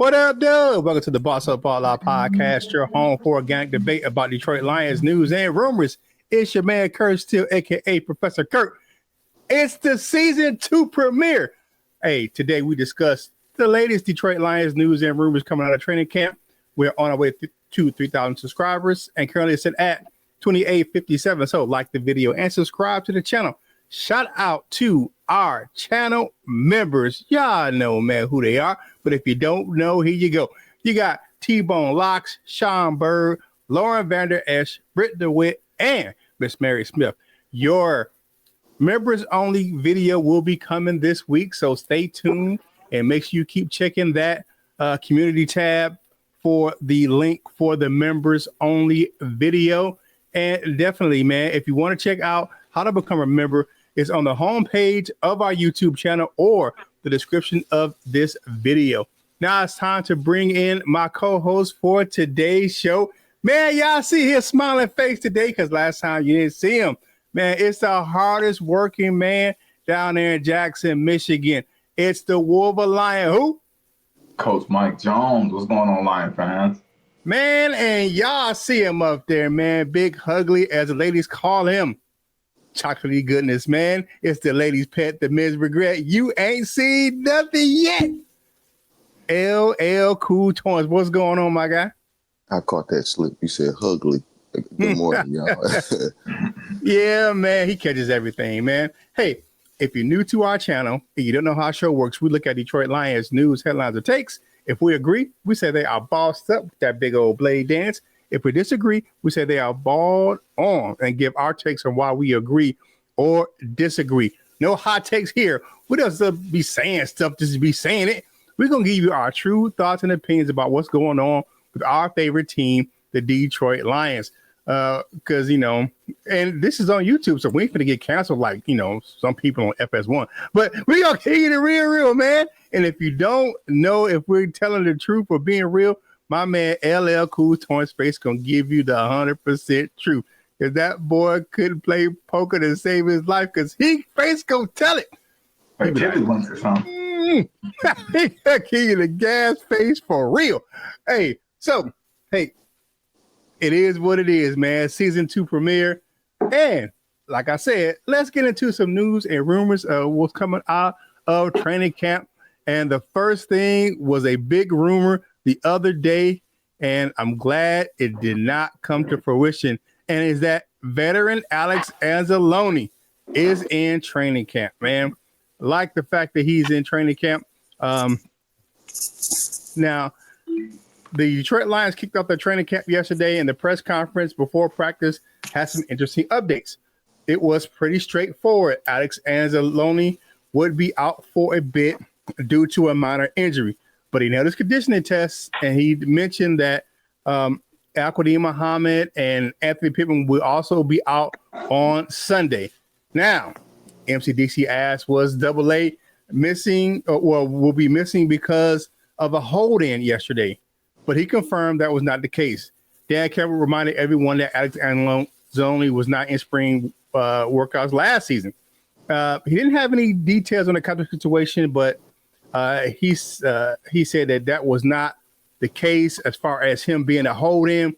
What up, dude? Welcome to the Boss Up All Out podcast, your home for organic debate about Detroit Lions news and rumors. It's your man, Curt, still, a.k.a. Professor Curt. It's the season 2 premiere. Hey, today we discuss the latest Detroit Lions news and rumors coming out of training camp. We're on our way to 3,000 subscribers and currently sit at 2857. So like the video and subscribe to the channel. Shout out to our channel members. Y'all know, man, who they are. But if you don't know, here you go. You got T-Bone Locks, Sean Bird, Lauren Vander Esch, Britt DeWitt, and Miss Mary Smith. Your members only video will be coming this week, so stay tuned and make sure you keep checking that community tab for the link for the members only video. And definitely, man, if you want to check out how to become a member, it's on the homepage of our YouTube channel or the description of this video. Now it's time to bring in my co-host for today's show. Man, y'all see his smiling face today because last time you didn't see him. Man, it's the hardest working man down there in Jackson, Michigan. It's the Wolverine. Who? Coach Mike Jones. What's going on, Lion fans? Man, and y'all see him up there, man. Big Hugly, as the ladies call him. Chocolatey goodness, man. It's the ladies' pet, the men's regret. You ain't seen nothing yet. LL Cool Toys. What's going on, my guy? I caught that slip. You said Hugly. Good morning, y'all. Yeah, man. He catches everything, man. Hey, if you're new to our channel and you don't know how our show works, we look at Detroit Lions news, headlines, or takes. If we agree, we say they are bossed up with that big old blade dance. If we disagree, we say they are balled on and give our takes on why we agree or disagree. No hot takes here. We don't be saying stuff just to be saying it. We're going to give you our true thoughts and opinions about what's going on with our favorite team, the Detroit Lions. Because, and this is on YouTube, so we ain't going to get canceled like, some people on FS1. But we're going to tell you the real, man. And if you don't know if we're telling the truth or being real, my man LL Cool Toys Face gonna give you the 100% truth. If that boy couldn't play poker to save his life, because he face gonna tell it. Hey, Tilly wants or something. He gonna give you the gas face for real. Hey, it is what it is, man. Season 2 premiere. And like I said, let's get into some news and rumors of what's coming out of training camp. And the first thing was a big rumor the other day, and I'm glad it did not come to fruition, and is that veteran Alex Anzalone is in training camp, man. Like the fact that he's in training camp. Now, the Detroit Lions kicked off their training camp yesterday, and the press conference before practice had some interesting updates. It was pretty straightforward. Alex Anzalone would be out for a bit due to a minor injury. But he nailed his conditioning tests, and he mentioned that Al-Quadin Muhammad and Anthony Pittman will also be out on Sunday. Now, MCDC asked, was AA missing, will be missing because of a hold-in yesterday? But he confirmed that was not the case. Dan Campbell reminded everyone that Alex Anzalone was not in spring workouts last season. He didn't have any details on the contract situation, but he said that was not the case as far as him being a hold-in.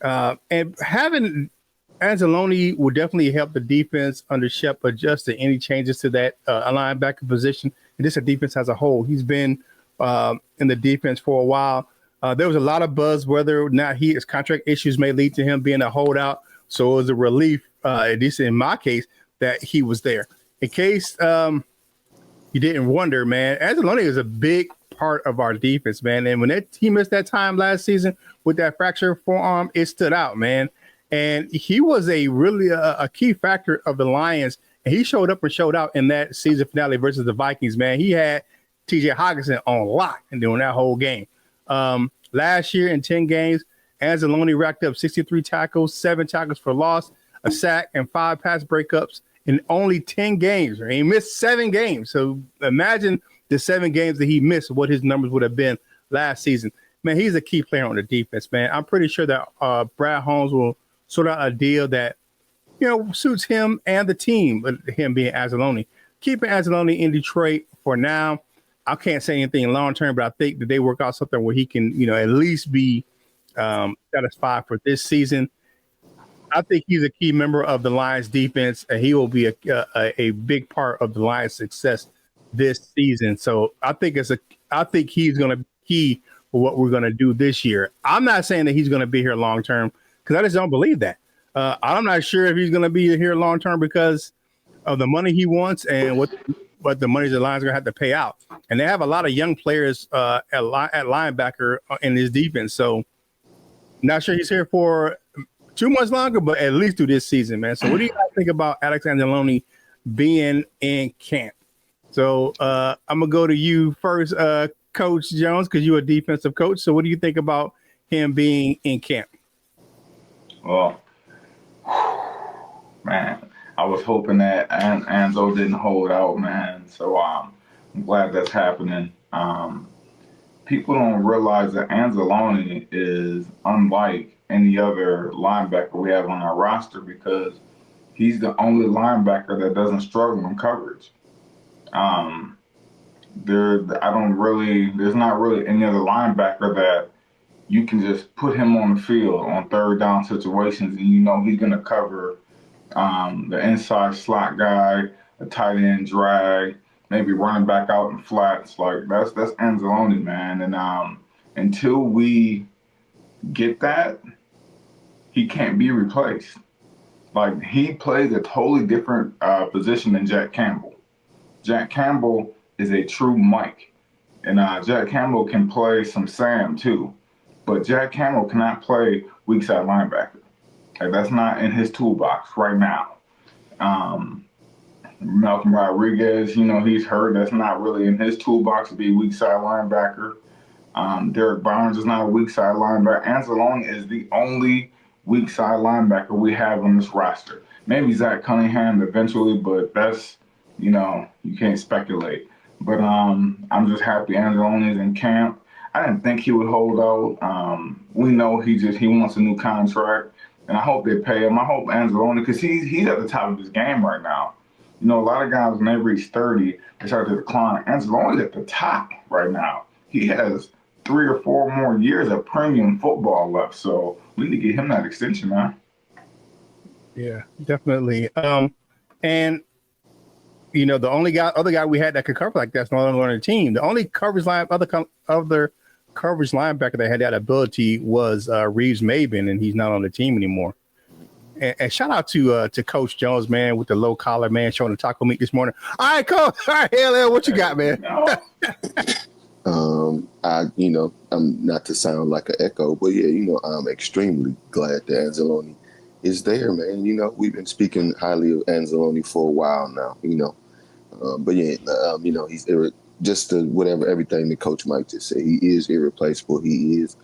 And having Anzalone will definitely help the defense under Shep adjust to any changes to that linebacker position. And just the defense as a whole. He's been in the defense for a while. There was a lot of buzz whether or not his contract issues may lead to him being a holdout. So it was a relief, at least in my case, that he was there. In case you didn't wonder, man, Anzalone is a big part of our defense, man. And when he missed that time last season with that fractured forearm, it stood out, man. And he was a really a key factor of the Lions. And he showed up and showed out in that season finale versus the Vikings, man. He had TJ Hockenson on lock and doing that whole game. Last year in 10 games, Anzalone racked up 63 tackles, 7 tackles for loss, a sack, and 5 pass breakups in only 10 games. He missed 7 games. So imagine the 7 games that he missed, what his numbers would have been last season. Man, he's a key player on the defense, man. I'm pretty sure that Brad Holmes will sort out a deal that, suits him and the team, him being Anzalone. Keeping Anzalone in Detroit for now. I can't say anything long term, but I think that they work out something where he can, at least be satisfied for this season. I think he's a key member of the Lions defense, and he will be a big part of the Lions' success this season. So I think he's going to be key for what we're going to do this year. I'm not saying that he's going to be here long term because I just don't believe that. I'm not sure if he's going to be here long term because of the money he wants and what the money the Lions are going to have to pay out. And they have a lot of young players at linebacker in this defense. So not sure he's here for 2 months longer, but at least through this season, man. So what do you guys think about Alex Anzalone being in camp? So I'm going to go to you first, Coach Jones, because you're a defensive coach. So what do you think about him being in camp? Well, man, I was hoping that Anzo didn't hold out, man. So I'm glad that's happening. People don't realize that Anzalone is unlike any other linebacker we have on our roster because he's the only linebacker that doesn't struggle in coverage. There's not really any other linebacker that you can just put him on the field on third down situations and he's going to cover the inside slot guy, a tight end drag, maybe running back out in flats. Like that's Anzalone, man. And until we get that, he can't be replaced. Like he plays a totally different position than Jack Campbell. Jack Campbell is a true Mike, and Jack Campbell can play some Sam too, but Jack Campbell cannot play weak side linebacker. Like that's not in his toolbox right now. Malcolm Rodriguez, he's hurt. That's not really in his toolbox to be weak side linebacker. Derek Barnes is not a weak side linebacker. Anzalone is the only weak side linebacker we have on this roster. Maybe Zach Cunningham eventually, but that's, you can't speculate. But I'm just happy Anzalone is in camp. I didn't think he would hold out. We know he wants a new contract, and I hope they pay him. I hope Anzalone, because he's at the top of his game right now. A lot of guys, when they reach 30, they start to decline. Anzalone's at the top right now. He has 3 or 4 more years of premium football left, so we need to get him that extension, man. Yeah, definitely. And the other guy we had that could cover like that's no longer on the team. The only other coverage linebacker that had that ability was Reeves Maben, and he's not on the team anymore. And shout out to Coach Jones, man, with the low collar, man, showing the taco meat this morning. All right, Coach. All right, LL, what you got, man? I'm not to sound like an echo, but yeah, I'm extremely glad that Anzalone is there, man. We've been speaking highly of Anzalone for a while now, but yeah, he's just everything that Coach Mike just said. He is irreplaceable. He is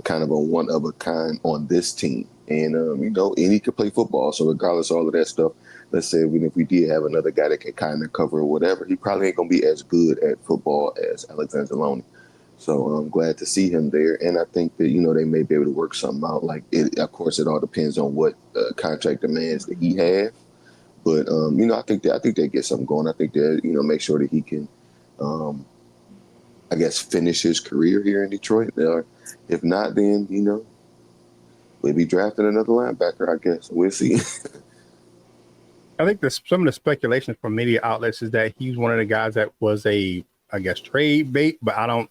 kind of a one of a kind on this team. And, and he could play football. So regardless of all of that stuff, let's say even if we did have another guy that can kind of cover or whatever, he probably ain't going to be as good at football as Alex Anzalone. So I'm glad to see him there. And I think that, they may be able to work something out. Of course, it all depends on what contract demands that he have. But, I think they get something going. I think that, make sure that he can, finish his career here in Detroit. If not, then, we'll be drafting another linebacker, I guess. We'll see. I think some of the speculation from media outlets is that he's one of the guys that was trade bait, but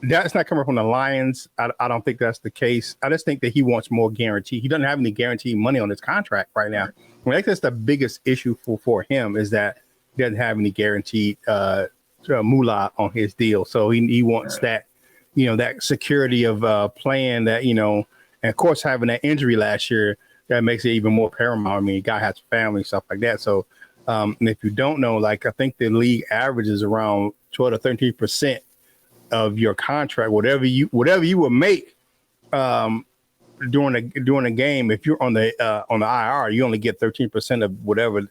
that's not coming from the Lions. I don't think that's the case. I just think that he wants more guarantee. He doesn't have any guaranteed money on his contract right now. I think that's the biggest issue for him is that he doesn't have any guaranteed moolah on his deal. So he wants that, that security of playing that, and of course, having that injury last year, that makes it even more paramount. I mean, the guy has family, stuff like that. So, and if you don't know, I think the league average is around 12 to 13% of your contract, whatever you would make during a game. If you're on the IR, you only get 13% of whatever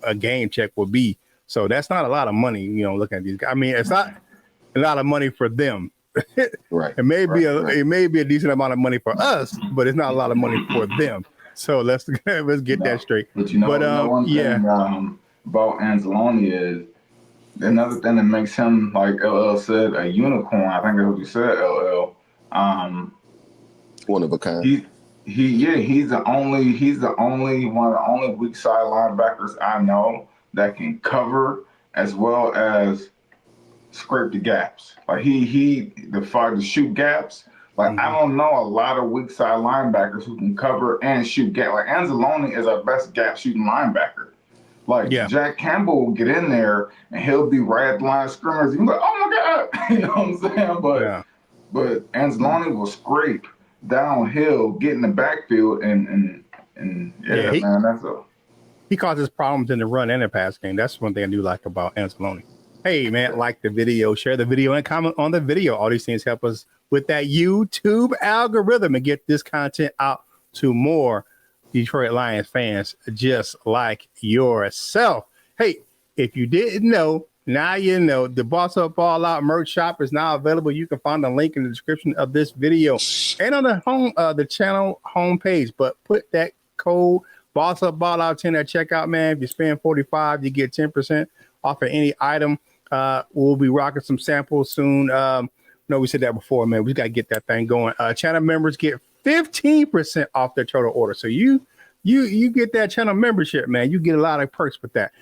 a game check would be. So that's not a lot of money. Looking at these guys. I mean, it's not a lot of money for them. Right. It may be a decent amount of money for us, but it's not a lot of money for them. So let's get that straight. But one thing about Anzalone is another thing that makes him, like LL said, a unicorn. I think that's what you said, LL. Um, One of a kind. he he's the only one of the only weak side linebackers I know that can cover as well as scrape the gaps. Like he the far to shoot gaps. Like I Hmm. don't know a lot of weak side linebackers who can cover and shoot gap. Like Anzalone is our best gap shooting linebacker. Like Yeah. Jack Campbell will get in there and he'll be right at the line of scrimmage. You're like, oh my God, you know what I'm saying? Yeah. But Anzalone will scrape downhill, get in the backfield, and Yeah. yeah, man, that's a He causes problems in the run and the pass game. That's one thing I do like about Anzalone. Hey, man, like the video, share the video, and comment on the video. All these things help us with that YouTube algorithm and get this content out to more Detroit Lions fans just like yourself. Hey, if you didn't know, now you know. The Boss Up Ball Out merch shop is now available. You can find the link in the description of this video and on the channel homepage. But put that code Boss Up Ball Out 10 at checkout, man. If you spend 45, you get 10% off of any item. We'll be rocking some samples soon. No, we said that before, man. We got to get that thing going. Channel members get 15% off their total order. So you get that channel membership, man. You get a lot of perks with that.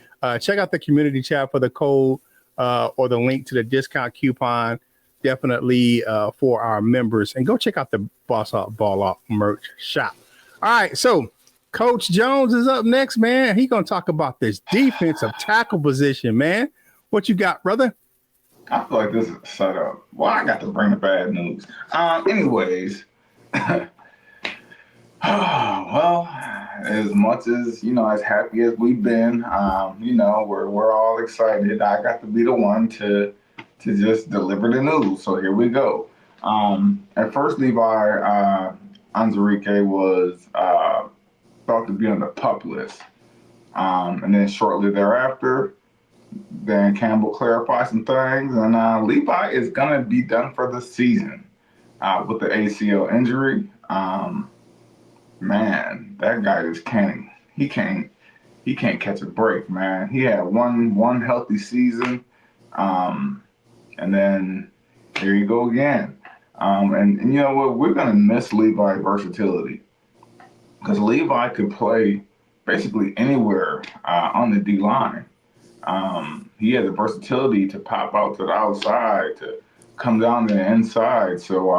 Check out the community chat for the code or the link to the discount coupon. Definitely for our members. And go check out the Boss Up Ball Out merch shop. All right, so Coach Jones is up next, man. He's going to talk about this defensive tackle position, man. What you got, brother? I feel like this is a setup. Well, I got to bring the bad news. Anyways, well, as much as as happy as we've been, we're all excited. I got to be the one to just deliver the news. So here we go. At first, Levi Anzalone was thought to be on the PUP list, and then shortly thereafter, then Campbell clarified some things, and Levi is gonna be done for the season with the ACL injury. Man, that guy is can't. He can't catch a break, man. He had one healthy season, and then here you go again. And you know what? We're gonna miss Levi's versatility because Levi could play basically anywhere on the D line. He had the versatility to pop out to the outside, to come down to the inside. So,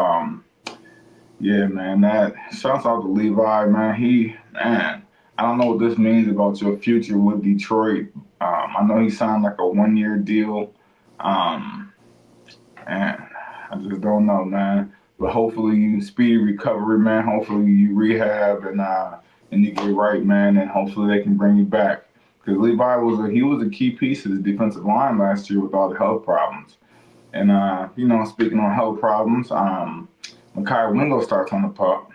yeah, man, that shouts out to Levi, man. I don't know what this means about your future with Detroit. I know he signed like a 1-year deal. And I just don't know, man. But hopefully you speedy recovery, man. Hopefully you rehab and you get right, man. And hopefully they can bring you back. Because Levi was a key piece of the defensive line last year with all the health problems. And speaking on health problems, Mekhi Wingo starts on the pup.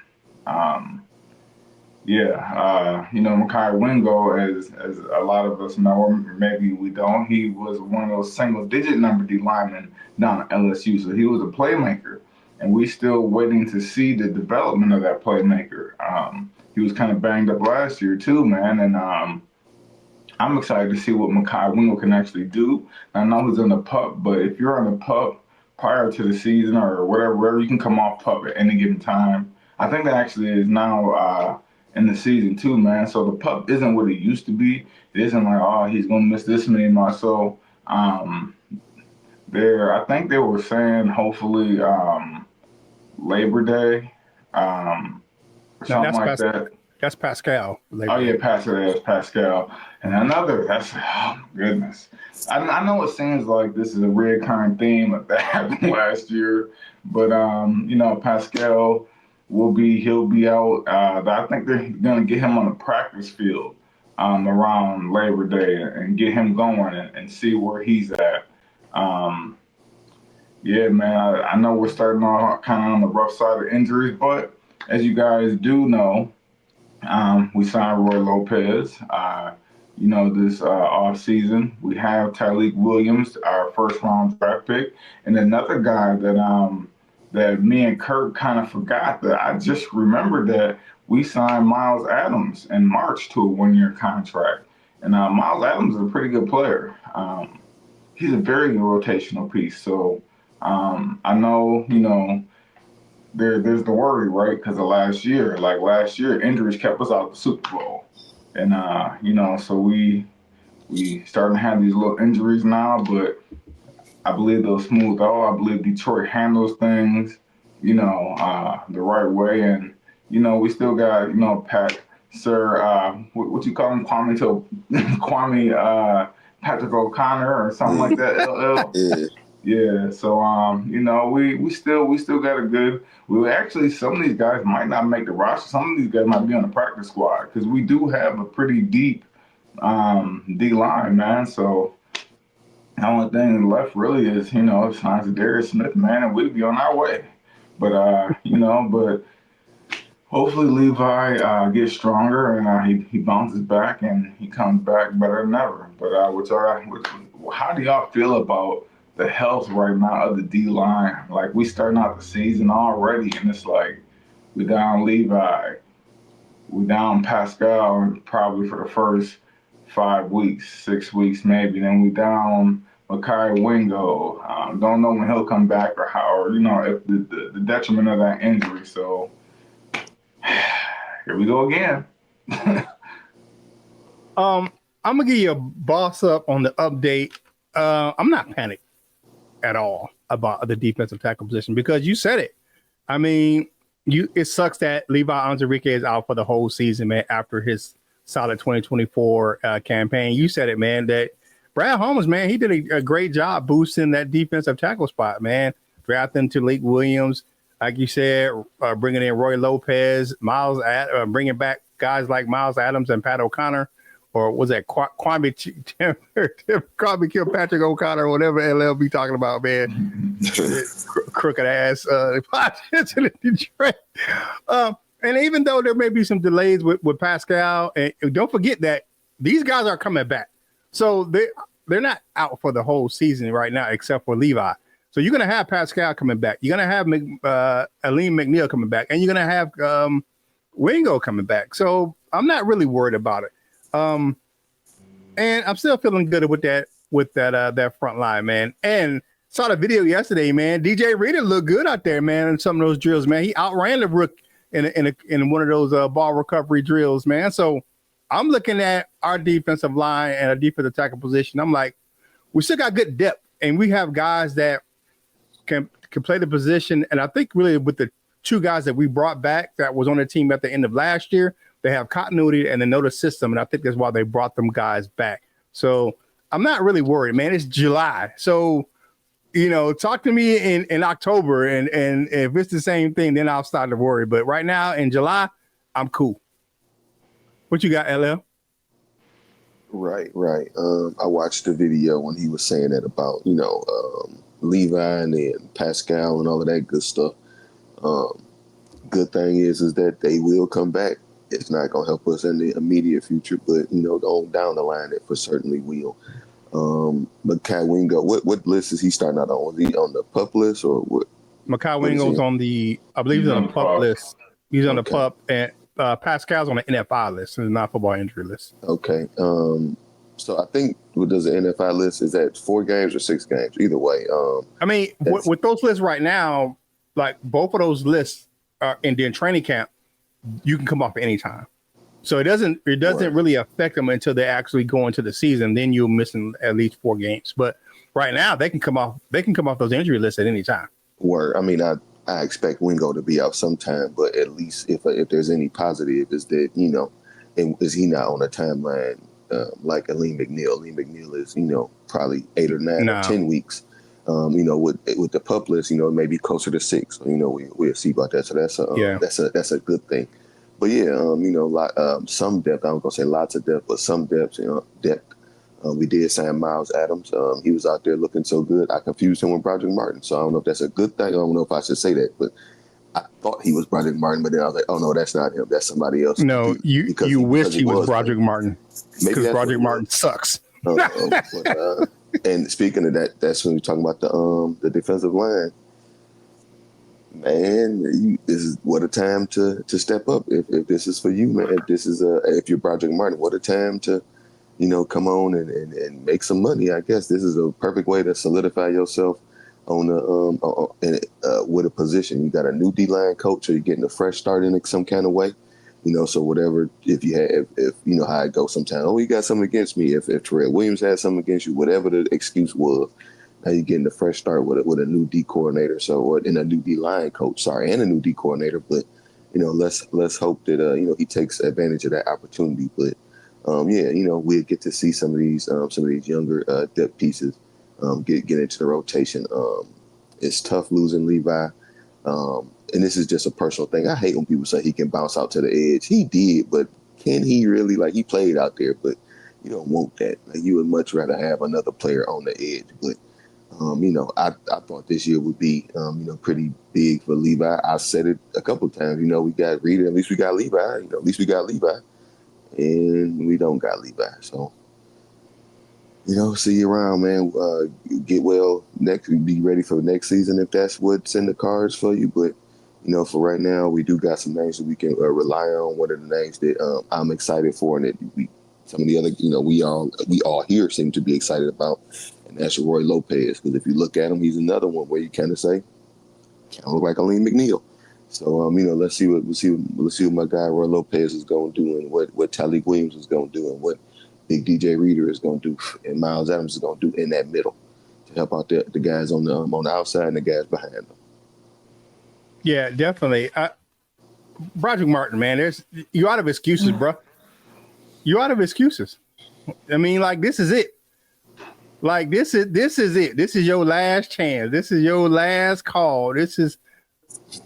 Mekhi Wingo, as a lot of us know, or maybe we don't, he was one of those single-digit number D linemen down at LSU. So he was a playmaker, and we still waiting to see the development of that playmaker. He was kind of banged up last year too, man, and I'm excited to see what Mekhi Wingo can actually do. I know he's on the pup, but if you're on the pup prior to the season or wherever you can come off pup at any given time. I think that actually is now in the season too, man. So the pup isn't what it used to be. It isn't like, oh, he's gonna miss this many months. So I think they were saying hopefully Labor Day, something like that. That's Pascal. Oh yeah, Pascal. And oh goodness. I know it seems like this is a recurring theme that happened last year, but Pascal he'll be out. I think they're gonna get him on the practice field around Labor Day and get him going and see where he's at. Yeah, man, I know we're starting off kind of on the rough side of injuries, but as you guys do know, we signed Roy Lopez. This off season, we have Tyleik Williams, our first round draft pick, and another guy that me and Curt kind of forgot that I just remembered that we signed Miles Adams in March to a 1-year contract, and Miles Adams is a pretty good player. he's a very rotational piece. So I know, you know, there's the worry, right? Because of last year, like last year, injuries kept us out of the Super Bowl, and you know, so we starting to have these little injuries now, but I believe they'll smooth out. I believe Detroit handles things, you know, the right way, and you know, we still got, you know, Pat, Sir, what you call him, Kwame, Patrick O'Connor or something like that. LL. Yeah, Yeah, so you know, we still got a good. We actually, some of these guys might not make the roster. Some of these guys might be on the practice squad because we do have a pretty deep D line, man. So the only thing left really is, you know, signs of Darius Smith, man, and we'd be on our way. But you know, but hopefully Levi gets stronger and he bounces back and he comes back better than ever. But how do y'all feel about the health right now of the D line? Like we starting out the season already, and it's like we down Levi, we down Pascal probably for the first 5 weeks, 6 weeks maybe. Then we down Makai Wingo. Don't know when he'll come back or how, or you know, if the detriment of that injury. So here we go again. I'm gonna give you a boss up on the update. I'm not panicked at all about the defensive tackle position because you said it. I mean, it sucks that Levi Onwuzurike is out for the whole season, man, after his solid 2024 campaign. You said it, man, that Brad Holmes, man, he did a great job boosting that defensive tackle spot, man. Drafting Talik Williams, like you said, bringing in Roy Lopez, bringing back guys like Miles Adams and Pat O'Connor, or was that Kwame Kilpatrick O'Connor, or whatever LL be talking about, man. Crooked ass in Detroit. And even though there may be some delays with Pascal, and don't forget that these guys are coming back. So they're not out for the whole season right now, except for Levi. So you're going to have Pascal coming back. You're going to have Aleem McNeil coming back. And you're going to have Wingo coming back. So I'm not really worried about it. And I'm still feeling good with that front line, man. And saw the video yesterday, man. DJ Reader looked good out there, man, in some of those drills, man. He outran the rook in one of those ball recovery drills, man. So I'm looking at our defensive line and our defensive tackle position. I'm like, we still got good depth, and we have guys that can play the position. And I think really with the two guys that we brought back that was on the team at the end of last year, they have continuity and they know the system. And I think that's why they brought them guys back. So I'm not really worried, man. It's July. So, you know, talk to me in October. And if it's the same thing, then I'll start to worry. But right now in July, I'm cool. What you got, LL? right. I watched the video when he was saying that about, you know, Levi and then Pascal and all of that good stuff. Good thing is that they will come back. It's not going to help us in the immediate future, but, you know, down the line, it for certainly will. But Kai Wingo, what list is he starting out on? Was he on the PUP list or what? Makai Wingo's on the, I believe he's on the PUP list. He's on the PUP, and Pascal's on the NFI list, and not football injury list. Okay. So I think does the NFI list, is that 4 games or 6 games? Either way. I mean, with those lists right now, like both of those lists are in their training camp, you can come off at any time. So it doesn't really affect them until they actually go into the season. Then you're missing at least 4 games. But right now they can come off those injury lists at any time. Word. I mean, I expect Wingo to be out sometime, but at least if there's any positive, is that, you know, and is he not on a timeline like Aleem McNeil? Aleem McNeil is, you know, probably 8 or 9 or 10 weeks. You know, with the PUP list, you know, it may be closer to 6. You know, we'll see about that. So that's a good thing. But yeah, you know, some depth. I was gonna say lots of depth, but some depth. You know, depth. We did sign Miles Adams. He was out there looking so good. I confused him with Broderick Martin. So I don't know if that's a good thing. I don't know if I should say that, but I thought he was Broderick Martin. But then I was like, oh no, that's not him. That's somebody else. No, you wish he was Broderick Martin, because Broderick Martin sucks. And speaking of that, that's when we're talking about the defensive line. Man, this is what a time to step up. If this is for you, man. If this is if you're Broderick Martin, what a time to come on and make some money. I guess this is a perfect way to solidify yourself on with a position. You got a new D-line coach, or you're getting a fresh start in some kind of way. So whatever, if you know how it goes sometimes, oh, you got something against me. If Terrell Williams had something against you, whatever the excuse was, now you're getting a fresh start with a new D coordinator. or in a new D-line coach, and a new D coordinator. But, let's hope that, he takes advantage of that opportunity. But, we'll get to see some of these younger depth pieces get into the rotation. It's tough losing Levi. And this is just a personal thing. I hate when people say he can bounce out to the edge. He did, but can he really? He played out there, but you don't want that. You would much rather have another player on the edge. But, I thought this year would be, pretty big for Levi. I said it a couple of times. We got Reader. At least we got Levi. At least we got Levi. And we don't got Levi. So, see you around, man. Get well next. Be ready for the next season if that's what's in the cards for you. But, for right now, we do got some names that we can rely on. One of the names that I'm excited for, and that some of the other, we all here seem to be excited about, and that's Roy Lopez. Because if you look at him, he's another one where you kind of say, kind of look like Aleem McNeil. So, let's see what my guy Roy Lopez is going to do, and what Tyleik Williams is going to do, and what Big DJ Reader is going to do, and Miles Adams is going to do in that middle to help out the guys on the outside and the guys behind them. Yeah, definitely. Broderick Martin, man, you out of excuses, bro. You out of excuses. I mean, this is it. This is it. This is your last chance. This is your last call. This is,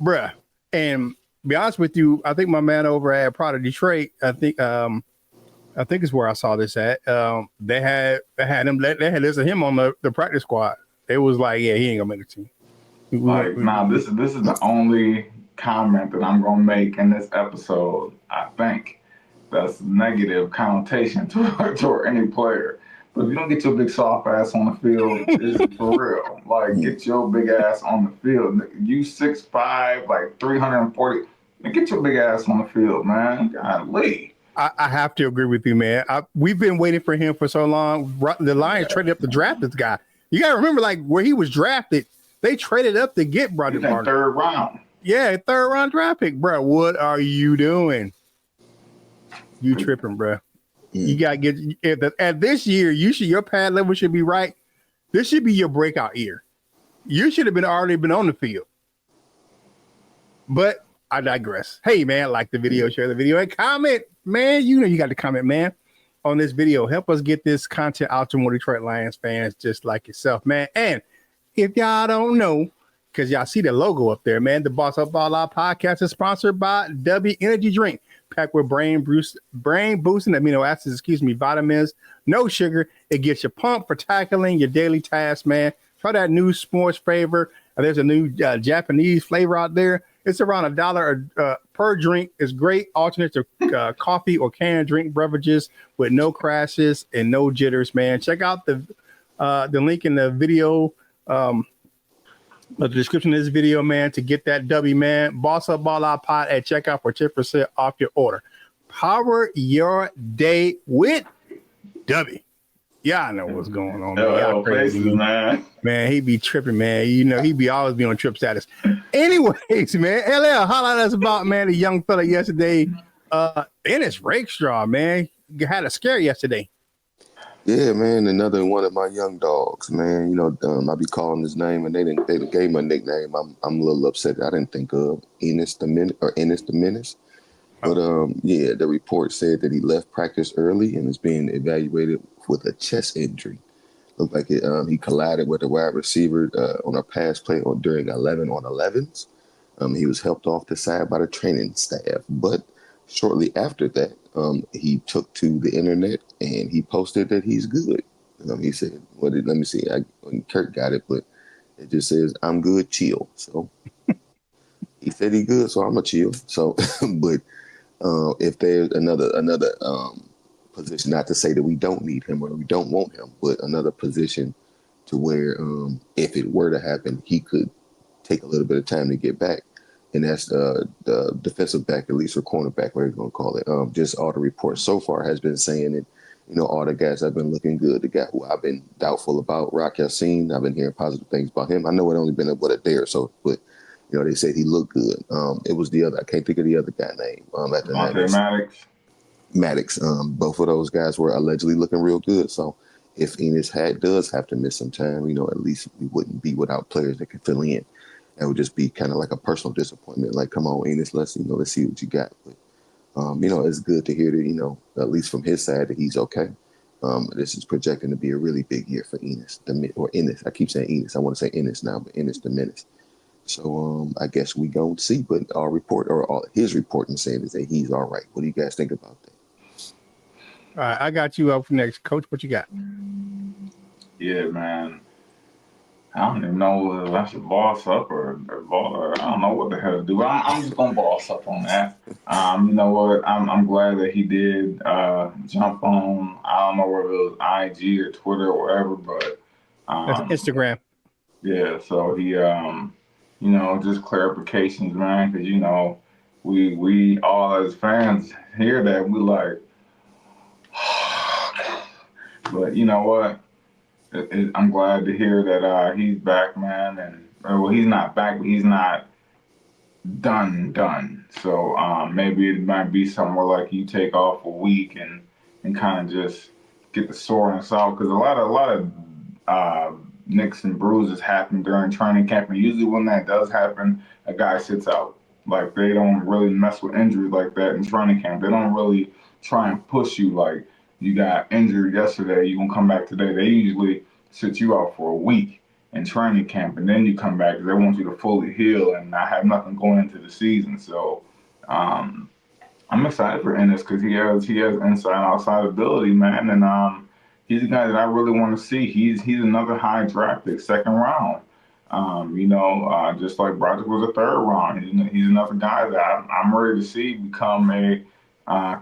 bruh. And be honest with you, I think my man over at Pride of Detroit, I think is where I saw this at. They had him on the practice squad. It was like, yeah, he ain't gonna make the team. This is the only comment that I'm gonna make in this episode, I think, that's negative connotation toward any player. But if you don't get your big soft ass on the field, it's for real. Get your big ass on the field. You 6'5", 340. Get your big ass on the field, man. Golly. I have to agree with you, man. We've been waiting for him for so long. The Lions traded up to draft this guy. You got to remember, where he was drafted, they traded up to get Broderick Martin. Third round. Yeah, third round draft pick, bro. What are you doing? You tripping, bro. You got to get at this year. Your pad level should be right. This should be your breakout year. You should have already been on the field. But I digress. Hey, man, like the video, share the video, and comment, man. You got to comment, man, on this video. Help us get this content out to more Detroit Lions fans just like yourself, man. And if y'all don't know, because y'all see the logo up there, man, the Boss Up All Out podcast is sponsored by Dubby Energy Drink, packed with brain boosting amino acids, vitamins, no sugar. It gets you pumped for tackling your daily tasks, man. Try that new sports flavor. There's a new Japanese flavor out there. It's around $1 per drink. It's great alternate to coffee or canned drink beverages with no crashes and no jitters, man. Check out the link in the video, the description of this video, man, to get that Dubby, man. Boss Up Ball Out Pod at checkout for 10% off your order. Power your day with Dubby. Y'all know what's going on, man. Y'all crazy, man. Man, he be tripping, man. He be always be on trip status. Anyways, man, LL, holla at us about, man, the young fella yesterday. Ennis Rakestraw, man, had a scare yesterday. Yeah, man, another one of my young dogs, man. I be calling his name, and they gave him a nickname. I'm a little upset. I didn't think of Ennis the Menace. But the report said that he left practice early and is being evaluated with a chest injury. Looked like he collided with a wide receiver on a pass play during 11 on 11s. He was helped off the side by the training staff, but shortly after that, he took to the internet and he posted that he's good. He said, let me see. Curt got it, but it just says, "I'm good, chill." So he said he's good, so I'm going to chill. So, but if there's another position, not to say that we don't need him or we don't want him, but another position to where if it were to happen, he could take a little bit of time to get back. And that's the defensive back, at least, or cornerback, whatever you're going to call it. Just all the reports so far has been saying that All the guys have been looking good. The guy who I've been doubtful about, Rakestraw, I've been hearing positive things about him. I know it only been about a day or so, but they said he looked good. It was the other, I can't think of the other guy name. At the Maddox. Both of those guys were allegedly looking real good. So if Ennis does have to miss some time, at least we wouldn't be without players that can fill in. That would just be kind of like a personal disappointment. Like, come on, Ennis, let's see what you got. But it's good to hear that, at least from his side, that he's okay. This is projecting to be a really big year for Ennis, or Ennis. I keep saying Ennis. I want to say Ennis now, but Ennis the Menace. So I guess we going to see, but his reporting saying is that he's all right. What do you guys think about that? All right, I got you up next. Coach, what you got? Yeah, man. I don't even know if I should boss up or ball, or I don't know what the hell to do. I'm just gonna boss up on that. You know what? I'm glad that he did jump on. I don't know whether it was IG or Twitter or whatever, but That's Instagram. Yeah. So he, just clarifications, man, because we all as fans hear that we like, but you know what? I'm glad to hear that he's back, man, and well, he's not back, but he's not done. So maybe it might be somewhere like you take off a week and kind of just get the soreness out, because a lot of nicks and bruises happen during training camp, and usually when that does happen, a guy sits out. Like, they don't really mess with injuries like that in training camp. They don't really try and push you like, you got injured yesterday, you're going to come back today. They usually sit you out for a week in training camp, and then you come back because they want you to fully heal and not have nothing going into the season. So I'm excited for Ennis because he has inside and outside ability, man. And he's a guy that I really want to see. He's another high draft pick, second round. Just like Broderick was a third round. He's another guy that I'm ready to see become a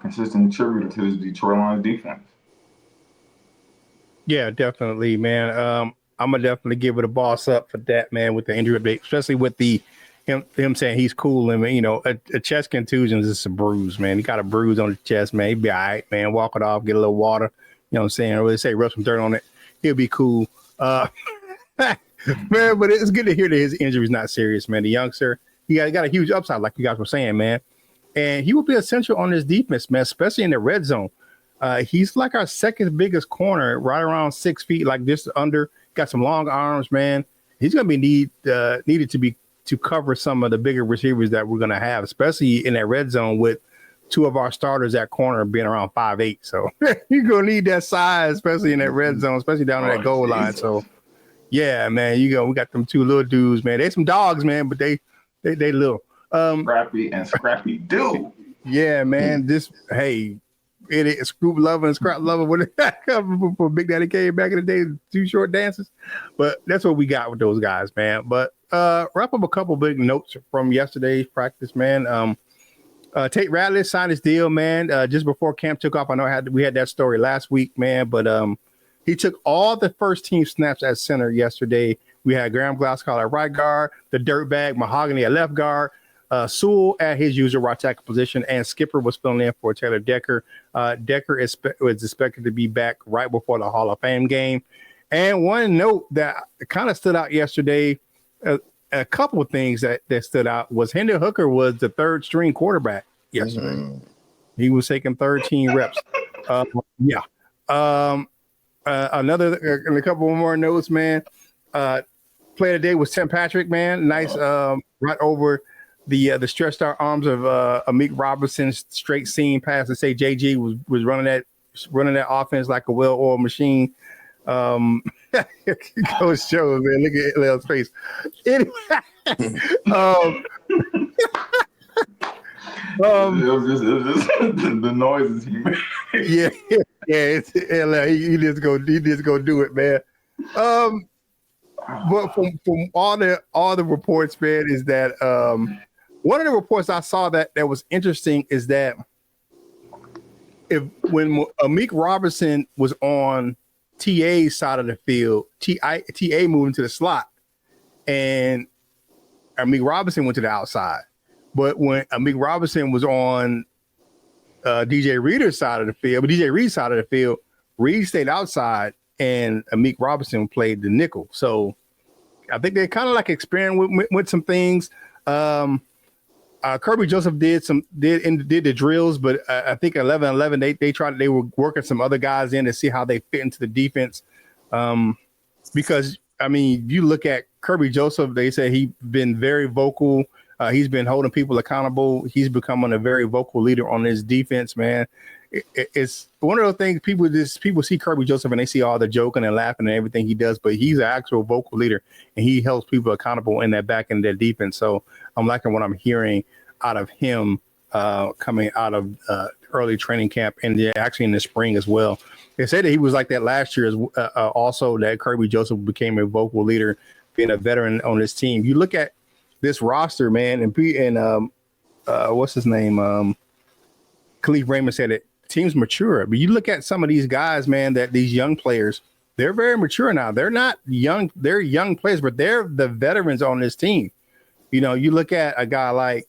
consistent contributor to this Detroit Lions defense. Yeah, definitely, man. I'm gonna definitely give it a boss up for that, man, with the injury update, especially with him saying he's cool. And a chest contusion is just a bruise, man. He got a bruise on his chest, man. He'll be all right, man. Walk it off, get a little water. You know what I'm saying? Or they say rub some dirt on it. He'll be cool. Man, but it's good to hear that his injury is not serious, man. The youngster, he got a huge upside, like you guys were saying, man. And he will be essential on this defense, man, especially in the red zone. He's like our second biggest corner, right around 6 feet, like just under. Got some long arms, man. He's going to be needed to cover some of the bigger receivers that we're going to have, especially in that red zone with two of our starters at corner being around 5'8". So you're going to need that size, especially in that red zone, especially down on that goal line. So, yeah, man, we got them two little dudes, man. They some dogs, man, but they little. Scrappy and Scrappy do. Yeah, man. It Scoop Lover and Scrap Lover when for Big Daddy Kane back in the day, two short dances. But that's what we got with those guys, man. But wrap up a couple big notes from yesterday's practice, man. Tate Ratliff signed his deal, man, just before camp took off. I know we had that story last week, man, but he took all the first team snaps at center yesterday. We had Graham Glasgow at right guard, the dirtbag Mahogany at left guard, Sewell at his usual right tackle position, and Skipper was filling in for Taylor Decker. Decker was expected to be back right before the Hall of Fame game. And one note that kind of stood out yesterday, a couple of things that stood out was Hendon Hooker was the third string quarterback yesterday. Mm-hmm. He was taking 13 reps. Another and a couple more notes, man. Play of the day was Tim Patrick, man. Nice right over the stretched out arms of Amik Robinson's straight seam pass to say JG was running that offense like a well-oiled machine. Coach shows, man. Look at Leo's face. Anyway, it was just the noises he made. Yeah. It's LL. He just go do it, man. But from all the reports, man, is that one of the reports I saw that was interesting is that when Amik Robinson was on TA's side of the field, TA moved into the slot, and Amik Robinson went to the outside. But when Amik Robinson was on DJ Reader's side of the field, but DJ Reed's side of the field, Reed stayed outside, and Amik Robinson played the nickel. So I think they kind of like experimenting with some things. Kirby Joseph did the drills, but I think 11-11 they were working some other guys in to see how they fit into the defense. Because I mean, you look at Kirby Joseph, they say he's been very vocal. He's been holding people accountable. He's becoming a very vocal leader on his defense, man. It's one of those things people see Kirby Joseph and they see all the joking and laughing and everything he does, but he's an actual vocal leader and he helps people accountable in that back end of their defense. So I'm liking what I'm hearing out of him coming out of early training camp and actually in the spring as well. They said that he was like that last year also, that Kirby Joseph became a vocal leader, being a veteran on his team. You look at this roster, man, and what's his name? Khalif Raymond said it. Team's mature, but you look at some of these guys, man, that these young players, they're very mature now. They're not young, they're young players, but they're the veterans on this team. You know, you look at a guy like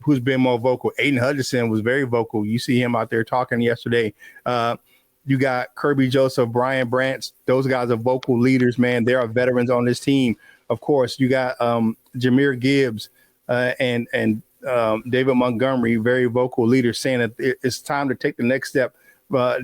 who's been more vocal. Aiden Hutchinson was very vocal. You see him out there talking yesterday. You got Kirby Joseph, Brian Branch. Those guys are vocal leaders, man. They are veterans on this team. Of course, you got Jameer Gibbs and David Montgomery, very vocal leaders, saying that it's time to take the next step.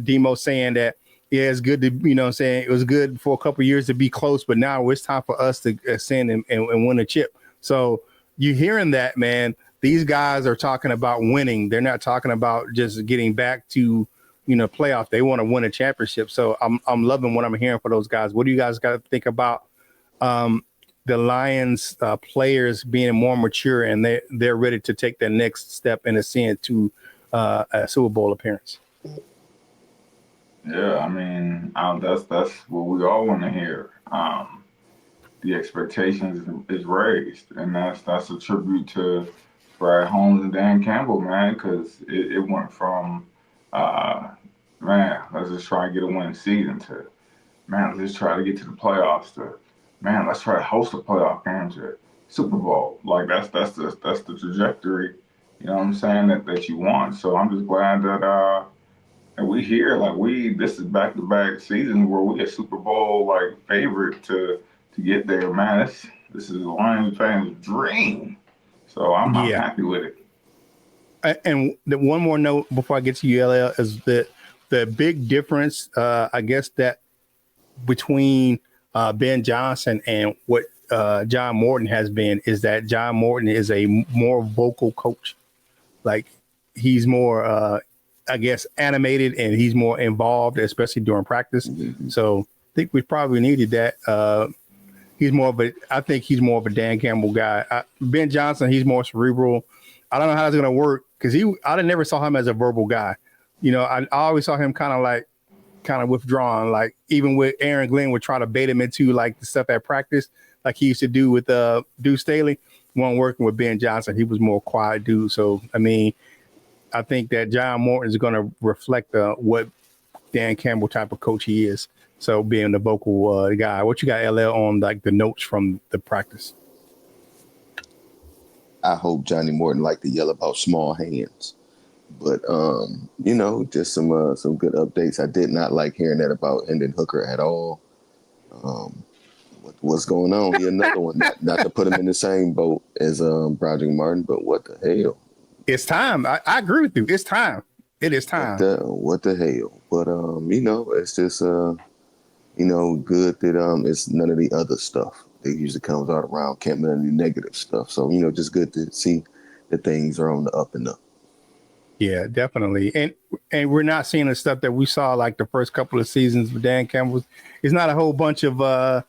Demo saying that, yeah, it's good to, you know, saying it was good for a couple of years to be close, but now it's time for us to ascend and win a chip. So you're hearing that, man. These guys are talking about winning. They're not talking about just getting back to, you know, playoff. They want to win a championship. So I'm loving what I'm hearing for those guys. What do you guys got to think about the Lions players being more mature and they're ready to take their next step and ascend to a Super Bowl appearance? Yeah, I mean, that's what we all want to hear. The expectations is raised, and that's a tribute to Brad Holmes and Dan Campbell, man, because it went from man, let's just try and get a winning season to, man, let's try to get to the playoffs to, man, let's try to host a playoff game to Super Bowl. Like that's the trajectory, you know what I'm saying, that you want. So I'm just glad that we here, like this is back-to-back seasons where we a Super Bowl like favorite to get there, man. This is a Lions fan's dream. So I'm happy with it. And one more note before I get to you, LL, is that the big difference, I guess, that between Ben Johnson and what John Morton has been is that John Morton is a more vocal coach. Like he's more, I guess, animated and he's more involved, especially during practice. Mm-hmm. So I think we probably needed that. I think he's more of a Dan Campbell guy. Ben Johnson, he's more cerebral. I don't know how it's going to work because I never saw him as a verbal guy. You know, I always saw him kind of withdrawn. Like even with Aaron Glenn would try to bait him into like the stuff at practice, like he used to do with Deuce Staley. When working with Ben Johnson, he was more quiet dude. So, I mean, I think that John Morton is going to reflect what Dan Campbell type of coach he is. So being the vocal guy, what you got, LL, on like the notes from the practice? I hope Johnny Morton liked to yell about small hands, but you know, just some good updates. I did not like hearing that about Hendon Hooker at all. What's going on? He another one. Not to put him in the same boat as Broderick Martin, but what the hell? It's time. I agree with you. It's time. It is time. What the hell? But you know, it's just you know, good that it's none of the other stuff that usually comes out around camp, none of the negative stuff. So, you know, just good to see that things are on the up and up. Yeah, definitely. And we're not seeing the stuff that we saw like the first couple of seasons with Dan Campbell. It's not a whole bunch of I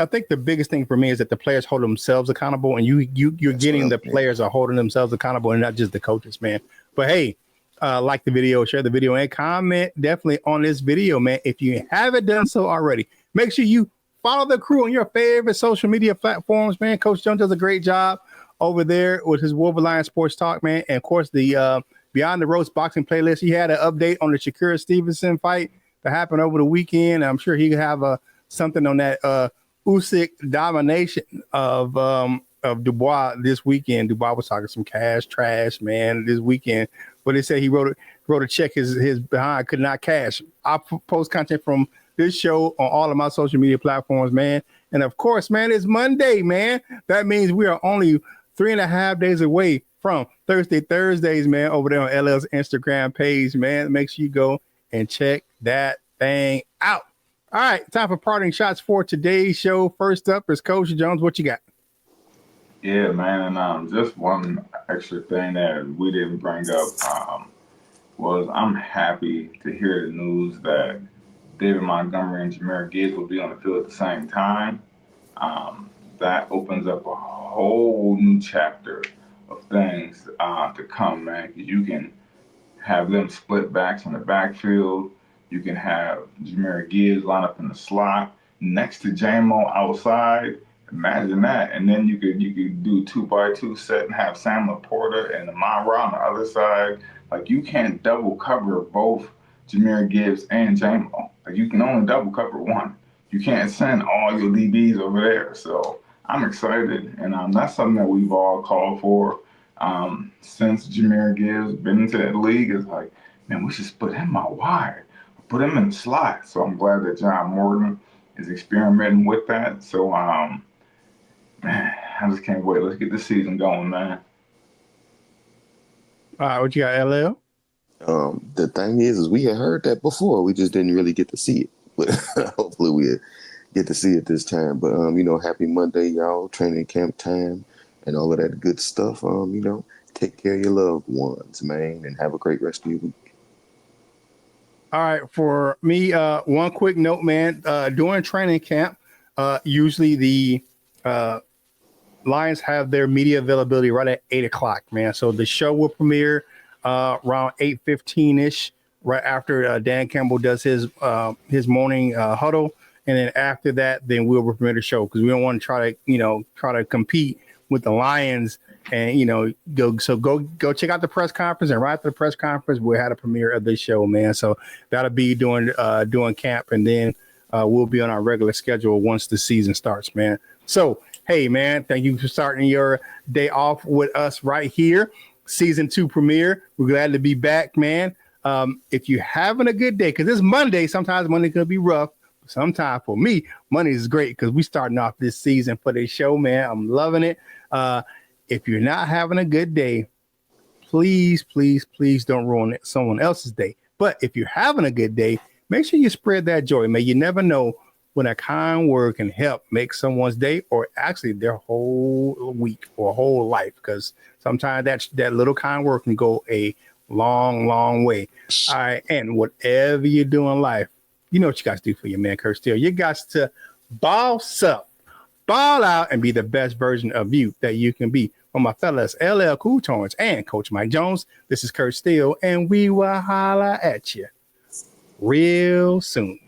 think the biggest thing for me is that the players hold themselves accountable, and you're getting the players are holding themselves accountable and not just the coaches, man. But hey, like the video, share the video, and comment definitely on this video, man. If you haven't done so already, make sure you follow the crew on your favorite social media platforms, man. Coach Jones does a great job over there with his Wolverine Sports Talk, man. And of course, the Beyond the Ropes boxing playlist. He had an update on the Shakira Stevenson fight that happened over the weekend. I'm sure he could have something on that Usyk domination of of Dubois this weekend. Dubois was talking some cash trash, man, this weekend. But they said he wrote a check his behind could not cash. I post content from this show on all of my social media platforms, man. And of course, man, it's Monday, man. That means we are only 3.5 days away from Thursdays, man, over there on LL's Instagram page, man. Make sure you go and check that thing out. All right, time for parting shots for today's show. First up is Coach Jones. What you got? Yeah, man, and just one extra thing that we didn't bring up was I'm happy to hear the news that David Montgomery and Jahmyr Gibbs will be on the field at the same time. That opens up a whole new chapter of things to come, man. 'Cause you can have them split backs in the backfield. You can have Jahmyr Gibbs line up in the slot next to J-Mo outside. Imagine that. And then you could do 2x2 set and have Sam Laporta and Amon-Ra on the other side. Like, you can't double cover both Jahmyr Gibbs and J-Mo. Like, you can only double cover one. You can't send all your DBs over there. So I'm excited, and that's something that we've all called for since Jahmyr Gibbs been into the league. Is like, man, we should split him out wide, put him in the slot. So I'm glad that John Morgan is experimenting with that. So man, I just can't wait. Let's get the season going, man. All right, what you got, LL? The thing is we had heard that before. We just didn't really get to see it. But hopefully we'll get to see it this time. But happy Monday, y'all. Training camp time and all of that good stuff. Take care of your loved ones, man, and have a great rest of your week. All right, for me, one quick note, man. During training camp, usually the Lions have their media availability right at 8:00, man. So the show will premiere around 8:15-ish, right after Dan Campbell does his morning huddle, and then after that, then we'll premiere the show because we don't want to try to compete with the Lions and go check out the press conference, and right after the press conference we'll have a premiere of this show, man. So that'll be during camp, and then we'll be on our regular schedule once the season starts, man. So hey, man, thank you for starting your day off with us right here. Season 2 premiere. We're glad to be back, man. If you're having a good day, because it's Monday, sometimes Monday could be rough. Sometimes for me, Monday is great because we starting off this season for this show, man. I'm loving it. If you're not having a good day, please, please, please don't ruin someone else's day. But if you're having a good day, make sure you spread that joy, man. You never know when a kind word can help make someone's day or actually their whole week or whole life, because sometimes that little kind word can go a long, long way. All right. And whatever you do in life, you know what you guys do for your man, Curt Steele. You got to boss up, ball out, and be the best version of you that you can be. For my fellas, LL Cool Tones and Coach Mike Jones, this is Curt Steele, and we will holla at you real soon.